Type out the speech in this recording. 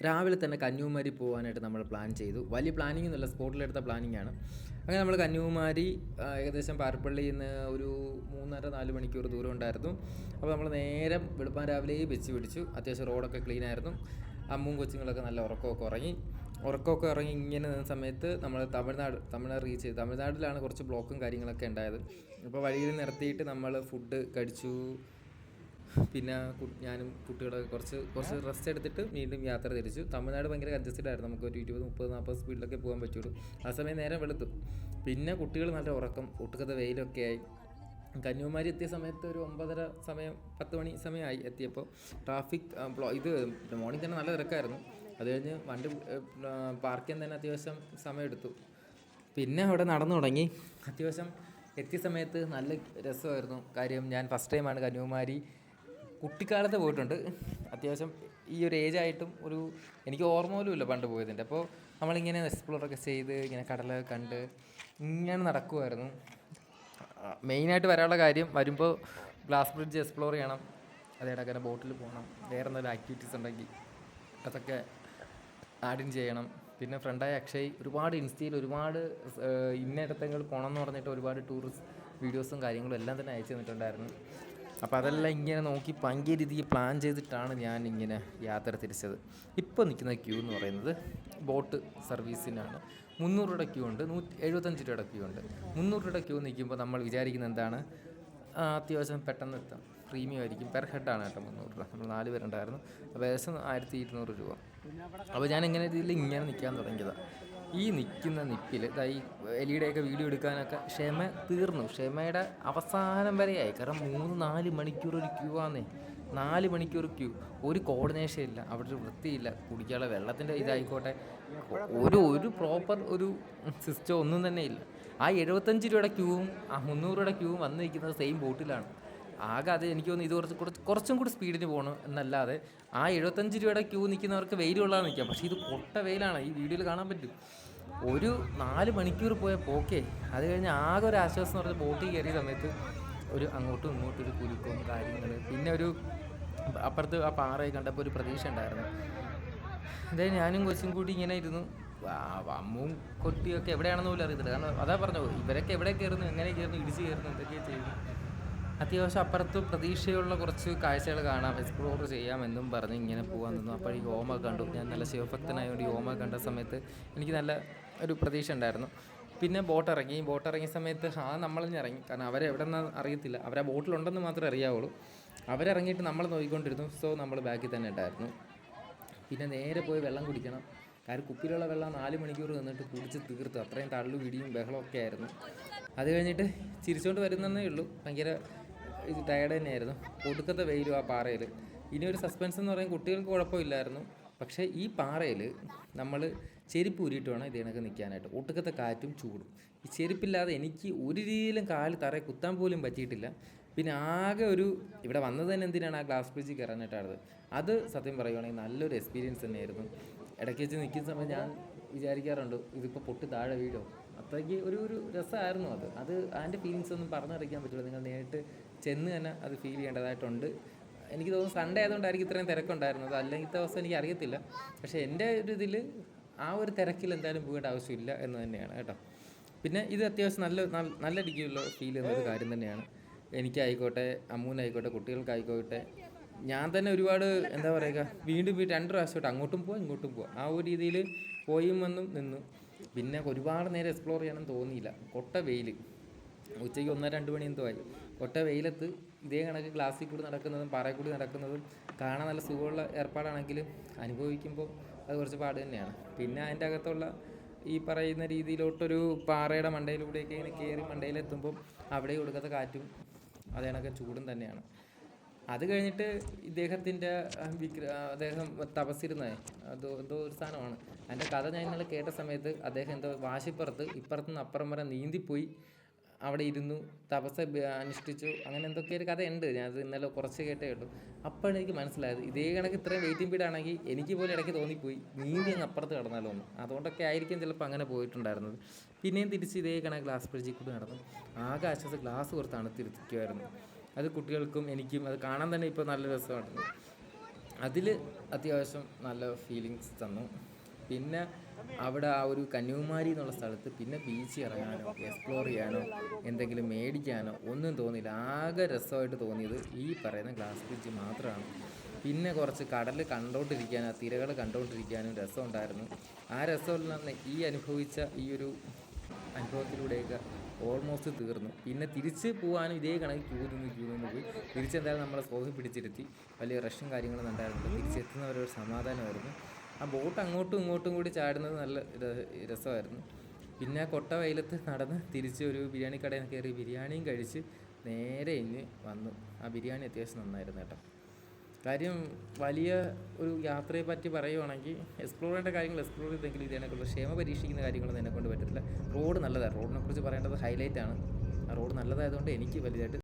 രാവിലെ തന്നെ കന്യാകുമാരി പോകാനായിട്ട് നമ്മൾ പ്ലാൻ ചെയ്തു. വലിയ പ്ലാനിംഗ് ഒന്നുമല്ല, സ്പോട്ടിലെടുത്ത പ്ലാനിംഗ് ആണ്. അങ്ങനെ നമ്മൾ കന്യാകുമാരി ഏകദേശം പാരപ്പള്ളിയിൽ നിന്ന് ഒരു 3.5-4 മണിക്കൂർ ദൂരം ഉണ്ടായിരുന്നു. അപ്പോൾ നമ്മൾ നേരെ വെളുപ്പാൻ രാവിലെ ബസ് പിടിച്ചു. അത്യാവശ്യം റോഡൊക്കെ ക്ലീൻ ആയിരുന്നു. അമ്മും കൊച്ചുങ്ങളൊക്കെ നല്ല ഉറക്കമൊക്കെ ഇറങ്ങി ഇങ്ങനെ നിന്ന സമയത്ത് നമ്മൾ തമിഴ്നാട് റീച്ച് ചെയ്തു. തമിഴ്നാട്ടിലാണ് കുറച്ച് ബ്ലോക്കും കാര്യങ്ങളൊക്കെ ഉണ്ടായത്. അപ്പോൾ വഴിയിൽ നിർത്തിയിട്ട് നമ്മൾ ഫുഡ് കഴിച്ചു. പിന്നെ ഞാനും കുട്ടികളൊക്കെ കുറച്ച് റെസ്റ്റ് എടുത്തിട്ട് വീണ്ടും യാത്ര തിരിച്ചു. തമിഴ്നാട് ഭയങ്കര കൺജസ്റ്റഡ് ആയിരുന്നു. നമുക്കൊരു 20-30-40 സ്പീഡിലൊക്കെ പോകാൻ പറ്റുള്ളൂ. ആ സമയം നേരം വെളുത്തു. പിന്നെ കുട്ടികൾ നല്ല ഉറക്കം, ഒട്ടുക്കത്തെ വെയിലൊക്കെ ആയി. കന്യാകുമാരി എത്തിയ സമയത്ത് ഒരു 9:30 സമയം, 10 മണി സമയമായി എത്തിയപ്പോൾ. ട്രാഫിക് ഇത് മോർണിംഗ് തന്നെ നല്ല തിരക്കായിരുന്നു. അത് കഴിഞ്ഞ് വണ്ടി പാർക്ക് ചെയ്യാൻ തന്നെ അത്യാവശ്യം സമയമെടുത്തു. പിന്നെ അവിടെ നടന്നു തുടങ്ങി. അത്യാവശ്യം എത്തിയ സമയത്ത് നല്ല രസമായിരുന്നു. കാര്യം ഞാൻ ഫസ്റ്റ് ടൈമാണ് കന്യാകുമാരി. കുട്ടിക്കാലത്ത് പോയിട്ടുണ്ട്. അത്യാവശ്യം ഈ ഒരു ഏജായിട്ടും എനിക്ക് ഓർമ്മ പോലും ഇല്ല പണ്ട് പോയതിൻ്റെ. അപ്പോൾ നമ്മളിങ്ങനെ എക്സ്പ്ലോറൊക്കെ ചെയ്ത് ഇങ്ങനെ കടലൊക്കെ കണ്ട് ഇങ്ങനെ നടക്കുമായിരുന്നു. മെയിനായിട്ട് വരാനുള്ള കാര്യം, വരുമ്പോൾ ഗ്ലാസ് ബ്രിഡ്ജ് എക്സ്പ്ലോർ ചെയ്യണം, അതേടക്കനെ ബോട്ടിൽ പോകണം, വേറെ എന്തെങ്കിലും ആക്ടിവിറ്റീസ് ഉണ്ടെങ്കിൽ അതൊക്കെ ആഡിൻ ചെയ്യണം. പിന്നെ ഫ്രണ്ടായ അക്ഷയ് ഒരുപാട് ഇൻസ്റ്റയിൽ ഇന്നയിടത്തെങ്കിൽ പോകണം എന്ന് പറഞ്ഞിട്ട് ഒരുപാട് ടൂറിസ്റ്റ് വീഡിയോസും കാര്യങ്ങളും എല്ലാം തന്നെ അയച്ചു തന്നിട്ടുണ്ടായിരുന്നു. അപ്പോൾ അതെല്ലാം ഇങ്ങനെ നോക്കി ഭയങ്കര രീതിക്ക് പ്ലാൻ ചെയ്തിട്ടാണ് ഞാൻ ഇങ്ങനെ യാത്ര തിരിച്ചത്. ഇപ്പോൾ നിൽക്കുന്ന ക്യൂ എന്ന് പറയുന്നത് ബോട്ട് സർവീസിനാണ്. 300 രൂപയുടെ ക്യൂ ഉണ്ട്, 175 രൂപയുടെ ക്യൂ ഉണ്ട്. 300 രൂപയുടെ ക്യൂ നിൽക്കുമ്പോൾ നമ്മൾ വിചാരിക്കുന്നത് എന്താണ്, അത്യാവശ്യം പെട്ടെന്ന് എത്താം, പ്രീമിയം ആയിരിക്കും. പെർ ഹെഡാണ് കേട്ടോ 300 രൂപ. നമ്മൾ 4 പേരുണ്ടായിരുന്നു. അപ്പോൾ ഏകദേശം 1200 രൂപ. അപ്പോൾ ഞാൻ ഇങ്ങനെ നിൽക്കാൻ തുടങ്ങിയതാണ്. ഈ നിൽക്കുന്ന നിപ്പിൽ ഈ എലിയുടെയൊക്കെ വീഡിയോ എടുക്കാനൊക്കെ ക്ഷമ തീർന്നു. ക്ഷമയുടെ അവസാനം വരെയായി. കാരണം 3-4 മണിക്കൂർ ഒരു ക്യൂ ആന്നേ. 4 മണിക്കൂർ ക്യൂ. ഒരു കോർഡിനേഷൻ ഇല്ല, അവിടെ ഒരു വൃത്തിയില്ല. കുടിക്കാനുള്ള വെള്ളത്തിൻ്റെ ഇതായിക്കോട്ടെ, ഒരു പ്രോപ്പർ ഒരു സിസ്റ്റം ഒന്നും തന്നെ ഇല്ല. ആ 75 രൂപയുടെ ക്യൂവും ആ 300 രൂപയുടെ ക്യൂവും വന്ന് നിൽക്കുന്നത് സെയിം ബോട്ടിലാണ്. ആകെ അത് എനിക്ക് തോന്നുന്നു ഇത് കുറച്ചും കൂടി സ്പീഡിന് പോകണം എന്നല്ലാതെ. ആ 75 രൂപയുടെ ക്യൂ നിൽക്കുന്നവർക്ക് വെയിൽ കൊള്ളാതെ നിൽക്കാം. പക്ഷേ ഇത് പൊട്ട വെയിലാണ്, ഈ വീഡിയോയിൽ കാണാൻ പറ്റും. ഒരു 4 മണിക്കൂർ പോയ പോക്കേ. അത് കഴിഞ്ഞ് ആകെ ഒരു ആശ്വാസം എന്ന് പറഞ്ഞാൽ ബോട്ടിൽ കയറിയ സമയത്ത് അങ്ങോട്ടും ഇങ്ങോട്ടും ഒരു കുലുക്കും കാര്യങ്ങൾ. പിന്നെ അപ്പുറത്ത് ആ പാറയെ കണ്ടപ്പോൾ ഒരു പ്രതീക്ഷ ഉണ്ടായിരുന്നു. അതായത് ഞാനും കൊച്ചും കൂടി ഇങ്ങനെ ഇരുന്നു. അമ്മും കൊട്ടിയൊക്കെ എവിടെയാണെന്ന് പോലും അറിയത്തില്ല. കാരണം അതാ പറഞ്ഞു, ഇവരൊക്കെ എവിടെ കയറുന്നു, എങ്ങനെ കയറുന്നു, ഇടിച്ച് കയറുന്നു, എന്തൊക്കെയാണ് ചെയ്യുന്നു. അത്യാവശ്യം അപ്പുറത്ത് പ്രതീക്ഷയുള്ള കുറച്ച് കാഴ്ചകൾ കാണാം, എക്സ്പ്ലോർ ചെയ്യാമെന്നും പറഞ്ഞ് ഇങ്ങനെ പോകാൻ നിന്നു. അപ്പോൾ ഈ ഓമ കണ്ടു. ഞാൻ നല്ല ശിവഭക്തനായതുകൊണ്ട് ഈ ഓമ കണ്ട സമയത്ത് എനിക്ക് നല്ല ഒരു പ്രതീക്ഷ ഉണ്ടായിരുന്നു. പിന്നെ ബോട്ട് ഇറങ്ങിയ സമയത്ത് നമ്മളിഞ്ഞ് ഇറങ്ങി. കാരണം അവരെവിടെ നിന്ന് അറിയത്തില്ല, അവരാ ബോട്ടിലുണ്ടെന്ന് മാത്രമേ അറിയാവുള്ളൂ. അവരിറങ്ങിയിട്ട് നമ്മൾ നോക്കിക്കൊണ്ടിരുന്നു. സോ നമ്മൾ ബാക്കിൽ തന്നെ ഉണ്ടായിരുന്നു. പിന്നെ നേരെ പോയി വെള്ളം കുടിക്കണം. കാര്യം കുപ്പിയിലുള്ള വെള്ളം 4 മണിക്കൂർ നിന്നിട്ട് കുടിച്ച് തീർത്തു. അത്രയും തള്ളു പിടിയും ബഹളമൊക്കെ ആയിരുന്നു. അത് കഴിഞ്ഞിട്ട് ചിരിച്ചുകൊണ്ട് വരുന്നതേ ഉള്ളൂ. ഭയങ്കര ടയർഡ് തന്നെയായിരുന്നു. ഒടുക്കത്തെ വെയിലും ആ പാറയിൽ. ഇനി ഒരു സസ്പെൻസ് എന്ന് പറയുന്നത്, കുട്ടികൾക്ക് കുഴപ്പമില്ലായിരുന്നു. പക്ഷേ ഈ പാറയിൽ നമ്മൾ ചെരുപ്പ് ഊരിയിട്ട് വേണം ഇതിനൊക്കെ നിൽക്കാനായിട്ട്. ഒട്ടുക്കത്തെ കാറ്റും ചൂടും. ഈ ചെരുപ്പില്ലാതെ എനിക്ക് ഒരു രീതിയിലും കാല് തറയെ കുത്താൻ പോലും പറ്റിയിട്ടില്ല. പിന്നെ ആകെ ഇവിടെ വന്നത് തന്നെ എന്തിനാണ്, ആ ഗ്ലാസ് ബ്രിഡ്ജിൽ കയറാനായിട്ടാണ്. അത് സത്യം പറയുകയാണെങ്കിൽ നല്ലൊരു എക്സ്പീരിയൻസ് തന്നെയായിരുന്നു. ഇടയ്ക്ക് വെച്ച് നിൽക്കുന്ന സമയം ഞാൻ വിചാരിക്കാറുണ്ട്, ഇതിപ്പോൾ പൊട്ടി താഴെ വീഴോ. അത്രയ്ക്ക് ഒരു രസമായിരുന്നു അത്. അതിൻ്റെ ഫീലിങ്സ് ഒന്നും പറഞ്ഞറിയിക്കാൻ പറ്റില്ല. നിങ്ങൾ നേരിട്ട് ചെന്ന് തന്നെ അത് ഫീൽ ചെയ്യേണ്ടതായിട്ടുണ്ട്. എനിക്ക് തോന്നുന്നു സൺഡേ ആയതുകൊണ്ടായിരിക്കും ഇത്രയും തിരക്കുണ്ടായിരുന്നത്. അല്ലെങ്കിൽ ദിവസം എനിക്ക് അറിയത്തില്ല. പക്ഷേ എൻ്റെ ഇതിൽ ആ ഒരു തിരക്കിൽ എന്തായാലും പോകേണ്ട ആവശ്യമില്ല എന്ന് തന്നെയാണ് കേട്ടോ. പിന്നെ ഇത് അത്യാവശ്യം നല്ല രീതിയിലുള്ള ഫീൽ ചെയ്യുന്നൊരു കാര്യം തന്നെയാണ്. എനിക്കായിക്കോട്ടെ, അമ്മൂനായിക്കോട്ടെ, കുട്ടികൾക്കായിക്കോട്ടെ. ഞാൻ തന്നെ ഒരുപാട് എന്താ പറയുക, വീണ്ടും 2 പ്രാവശ്യമായിട്ട് അങ്ങോട്ടും പോവാം ഇങ്ങോട്ടും പോവാം. ആ ഒരു രീതിയിൽ പോയും വന്നും നിന്നു. പിന്നെ ഒരുപാട് നേരം എക്സ്പ്ലോർ ചെയ്യാനും തോന്നിയില്ല. കൊട്ട വെയിൽ. ഉച്ചയ്ക്ക് 1-2 മണി എന്തോ ആയി. കൊട്ട വെയിലത്ത് ഇതേ കണക്ക് ഗ്ലാസ്സിൽ കൂടി നടക്കുന്നതും പാറയിൽ കൂടി നടക്കുന്നതും കാണാൻ നല്ല സുഖമുള്ള ഏർപ്പാടാണെങ്കിലും അനുഭവിക്കുമ്പോൾ അത് കുറച്ച് പാട് തന്നെയാണ്. പിന്നെ അതിൻ്റെ അകത്തുള്ള ഈ പറയുന്ന രീതിയിലോട്ടൊരു പാറയുടെ മണ്ടയിലൂടെയൊക്കെ ഇങ്ങനെ കയറി മണ്ടയിലെത്തുമ്പോൾ അവിടെ കൊടുക്കാത്ത കാറ്റും അതേ കണക്ക് ചൂടും തന്നെയാണ്. അത് കഴിഞ്ഞിട്ട് അദ്ദേഹം തപസ്സിരുന്നേ എന്തോ ഒരു സാധനമാണ്. അതിൻ്റെ കഥ ഞാൻ ഇന്നലെ കേട്ട സമയത്ത് അദ്ദേഹം എന്തോ വാശിപ്പുറത്ത് ഇപ്പുറത്തുനിന്ന് അപ്പുറം വരെ നീന്തിപ്പോയി അവിടെ ഇരുന്നു തപസ് അനുഷ്ഠിച്ചു. അങ്ങനെ എന്തൊക്കെ ഒരു കഥയുണ്ട്. ഞാനത് ഇന്നലെ കുറച്ച് കേട്ടേ ഉള്ളൂ. അപ്പോഴാണ് എനിക്ക് മനസ്സിലായത്, ഇതേ കണക്ക് ഇത്രയും വെയിറ്റിംഗ് പീരീഡ് ആണെങ്കിൽ എനിക്ക് പോലും ഇടയ്ക്ക് തോന്നിപ്പോയി നീന്തി അങ്ങ് അപ്പുറത്ത് കിടന്നാലോ എന്ന്. അതുകൊണ്ടൊക്കെ ആയിരിക്കും ചിലപ്പോൾ അങ്ങനെ പോയിട്ടുണ്ടായിരുന്നത്. പിന്നെയും തിരിച്ച് ഇതേ കണക്ക് ഗ്ലാസ് ബ്രിഡ്ജിൽ കൂടി നടന്നു. ആകെ ആശ്വാസം, ഗ്ലാസ് കുറച്ച് തണുത്തിരിക്കുമായിരുന്നു. അത് കുട്ടികൾക്കും എനിക്കും അത് കാണാൻ തന്നെ ഇപ്പോൾ നല്ല രസമായിരുന്നു. അതിൽ അത്യാവശ്യം നല്ല ഫീലിങ്സ് തന്നു. പിന്നെ അവിടെ ആ ഒരു കന്യാകുമാരി എന്നുള്ള സ്ഥലത്ത് പിന്നെ ബീച്ചിൽ ഇറങ്ങാനോ എക്സ്പ്ലോർ ചെയ്യാനോ എന്തെങ്കിലും മേടിക്കാനോ ഒന്നും തോന്നിയില്ല. ആകെ രസമായിട്ട് തോന്നിയത് ഈ പറയുന്ന ഗ്ലാസ് ബ്രിഡ്ജ് മാത്രമാണ്. പിന്നെ കുറച്ച് കടൽ കണ്ടുകൊണ്ടിരിക്കാനും ആ തിരകൾ കണ്ടുകൊണ്ടിരിക്കാനും രസമുണ്ടായിരുന്നു. ആ രസമെല്ലാം ഈ അനുഭവിച്ച ഈ ഒരു അനുഭവത്തിലൂടെയൊക്കെ ഓൾമോസ്റ്റ് തീർന്നു. പിന്നെ തിരിച്ച് പോകാനും ഇതേ കണക്ക് ക്യൂ നിന്ന് പോയി. തിരിച്ചെന്തായാലും നമ്മളെ സോഫി പിടിച്ചിരുത്തി. വലിയ റഷും കാര്യങ്ങളൊന്നും ഉണ്ടായിരുന്നില്ല. തിരിച്ചെത്തുന്നവരൊരു സമാധാനമായിരുന്നു. ആ ബോട്ട് അങ്ങോട്ടും ഇങ്ങോട്ടും കൂടി ചാടുന്നത് നല്ല രസമായിരുന്നു. പിന്നെ കൊട്ട വെയിലത്ത് നടന്ന് തിരിച്ച് ഒരു ബിരിയാണി കടയിൽ കയറി ബിരിയാണിയും കഴിച്ച് നേരെ ഇങ്ങ് വന്നു. ആ ബിരിയാണി അത്യാവശ്യം നന്നായിരുന്നു കേട്ടോ. കാര്യം വലിയ ഒരു യാത്രയെ പറ്റി പറയുവാണെങ്കിൽ എക്സ്പ്ലോർ ചെയ്യേണ്ട കാര്യങ്ങൾ എക്സ്പ്ലോർ ചെയ്തെങ്കിലും ഇതിനെക്കുറിച്ച് ക്ഷമ പരീക്ഷിക്കുന്ന കാര്യങ്ങളൊന്നും എന്നെക്കൊണ്ട് പറ്റത്തില്ല. റോഡ് നല്ലതാണ്. റോഡിനെ കുറിച്ച് പറയേണ്ടത് ഹൈലൈറ്റാണ്. ആ റോഡ് നല്ലതായതുകൊണ്ട് എനിക്ക് വലുതായിട്ട്